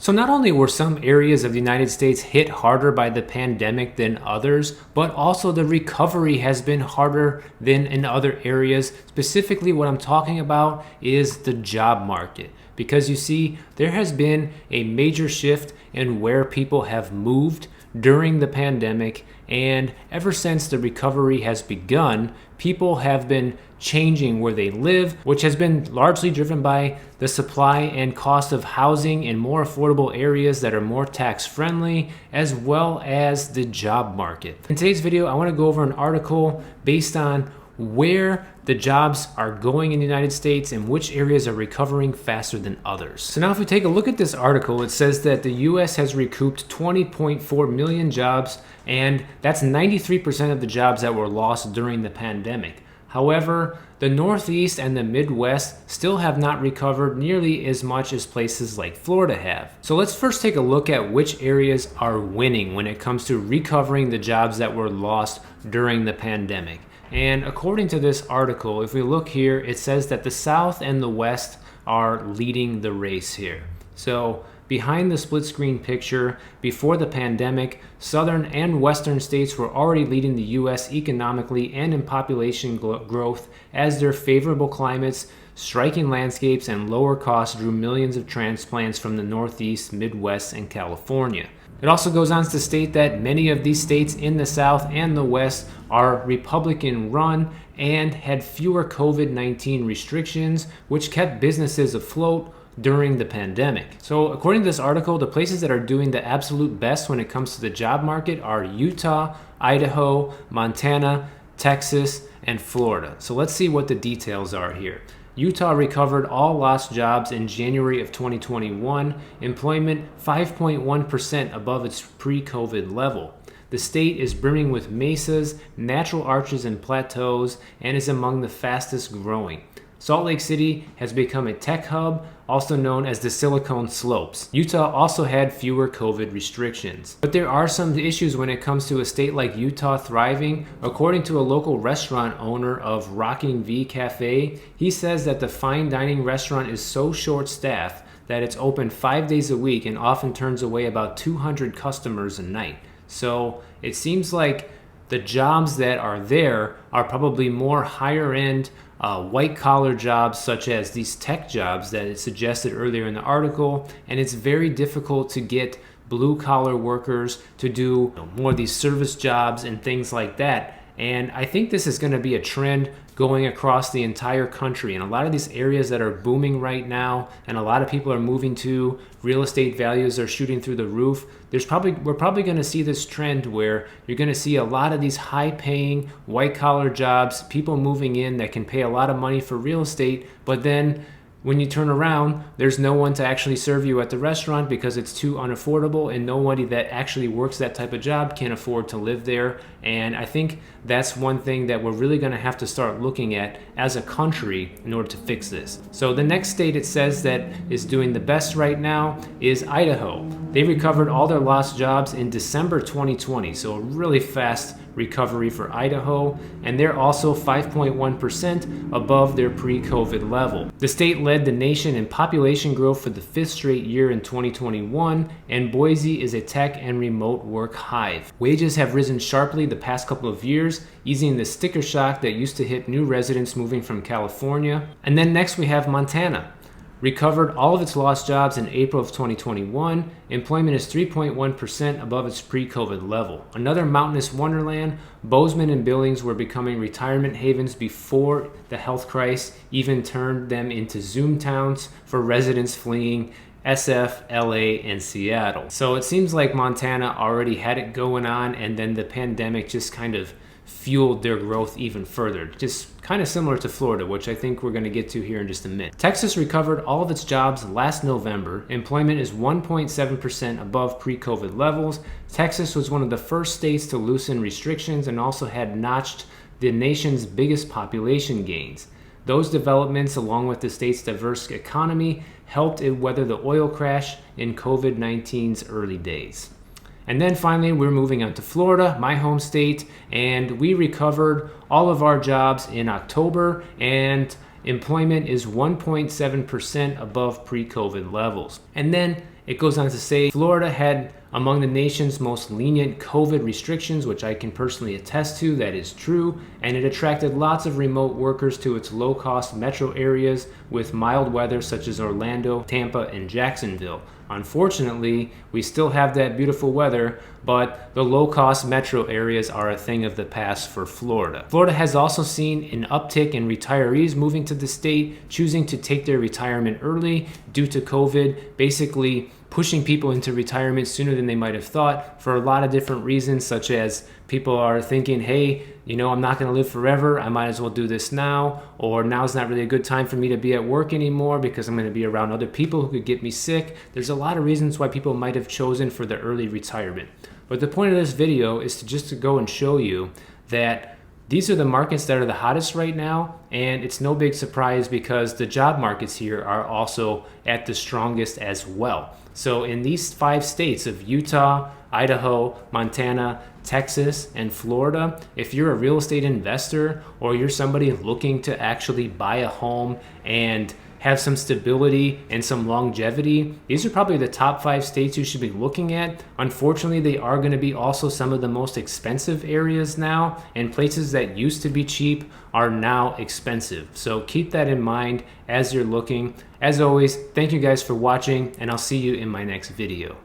So not only were some areas of the United States hit harder by the pandemic than others, but also the recovery has been harder than in other areas. Specifically, what I'm talking about is the job market. Because you see, there has been a major shift in where people have moved during the pandemic, and ever since the recovery has begun, people have been changing where they live, which has been largely driven by the supply and cost of housing in more affordable areas that are more tax friendly, as well as the job market. In today's video, I want to go over an article based on where the jobs are going in the United States and which areas are recovering faster than others. So now if we take a look at this article, it says that the US has recouped 20.4 million jobs, and that's 93% of the jobs that were lost during the pandemic. However, the Northeast and the Midwest still have not recovered nearly as much as places like Florida have. So let's first take a look at which areas are winning when it comes to recovering the jobs that were lost during the pandemic. And according to this article, if we look here, it says that the South and the West are leading the race here. So behind the split screen picture, before the pandemic, southern and western states were already leading the US economically and in population growth, as their favorable climates, striking landscapes, and lower costs drew millions of transplants from the Northeast, Midwest, and California. It also goes on to state that many of these states in the South and the West are Republican run and had fewer COVID-19 restrictions, which kept businesses afloat during the pandemic. So according to this article, the places that are doing the absolute best when it comes to the job market are Utah, Idaho, Montana, Texas, and Florida. So let's see what the details are here. Utah recovered all lost jobs in January of 2021, employment 5.1% above its pre-COVID level. The state is brimming with mesas, natural arches, and plateaus, and is among the fastest growing. Salt Lake City has become a tech hub, also known as the Silicon Slopes. Utah also had fewer COVID restrictions. But there are some issues when it comes to a state like Utah thriving. According to a local restaurant owner of Rocking V Cafe, he says that the fine dining restaurant is so short-staffed that it's open 5 days a week and often turns away about 200 customers a night. So it seems like the jobs that are there are probably more higher-end, white-collar jobs, such as these tech jobs that it suggested earlier in the article, and it's very difficult to get blue-collar workers to do more of these service jobs and things like that. And I think this is going to be a trend going across the entire country. And a lot of these areas that are booming right now and a lot of people are moving to, real estate values are shooting through the roof. We're probably going to see this trend where you're going to see a lot of these high-paying, white-collar jobs, people moving in that can pay a lot of money for real estate, but then when you turn around, there's no one to actually serve you at the restaurant because it's too unaffordable, and nobody that actually works that type of job can afford to live there. And I think that's one thing that we're really going to have to start looking at as a country in order to fix this. So the next state it says that is doing the best right now is Idaho. They recovered all their lost jobs in December 2020, so a really fast recovery for Idaho, and they're also 5.1% above their pre-COVID level. The state led the nation in population growth for the 5th straight year in 2021, and Boise is a tech and remote work hive. Wages have risen sharply the past couple of years, easing the sticker shock that used to hit new residents moving from California. And then next we have Montana. Recovered all of its lost jobs in April of 2021. Employment is 3.1% above its pre-COVID level. Another mountainous wonderland, Bozeman and Billings were becoming retirement havens before the health crisis even turned them into Zoom towns for residents fleeing SF, LA, and Seattle. So it seems like Montana already had it going on, and then the pandemic just kind of fueled their growth even further. Just kind of similar to Florida, which I think we're going to get to here in just a minute. Texas recovered all of its jobs last November. Employment is 1.7% above pre-COVID levels. Texas was one of the first states to loosen restrictions and also had notched the nation's biggest population gains. Those developments, along with the state's diverse economy, helped it weather the oil crash in COVID-19's early days. And then finally, we're moving on to Florida, my home state, and we recovered all of our jobs in October, and employment is 1.7% above pre-COVID levels. And then It goes on to say Florida had among the nation's most lenient COVID restrictions, which I can personally attest to, that is true, and it attracted lots of remote workers to its low-cost metro areas with mild weather such as Orlando, Tampa, and Jacksonville. Unfortunately, we still have that beautiful weather, but the low-cost metro areas are a thing of the past for Florida. Florida has also seen an uptick in retirees moving to the state, choosing to take their retirement early due to COVID, basically pushing people into retirement sooner than they might have thought for a lot of different reasons, such as people are thinking, hey, I'm not going to live forever, I might as well do this now, or now's not really a good time for me to be at work anymore because I'm going to be around other people who could get me sick. There's a lot of reasons why people might have chosen for the early retirement. But the point of this video is to go and show you that these are the markets that are the hottest right now, and it's no big surprise because the job markets here are also at the strongest as well. So in these 5 states of Utah, Idaho, Montana, Texas, and Florida, if you're a real estate investor or you're somebody looking to actually buy a home and have some stability and some longevity, these are probably the top 5 states you should be looking at. Unfortunately, they are going to be also some of the most expensive areas now, and places that used to be cheap are now expensive. So keep that in mind as you're looking. As always, thank you guys for watching, and I'll see you in my next video.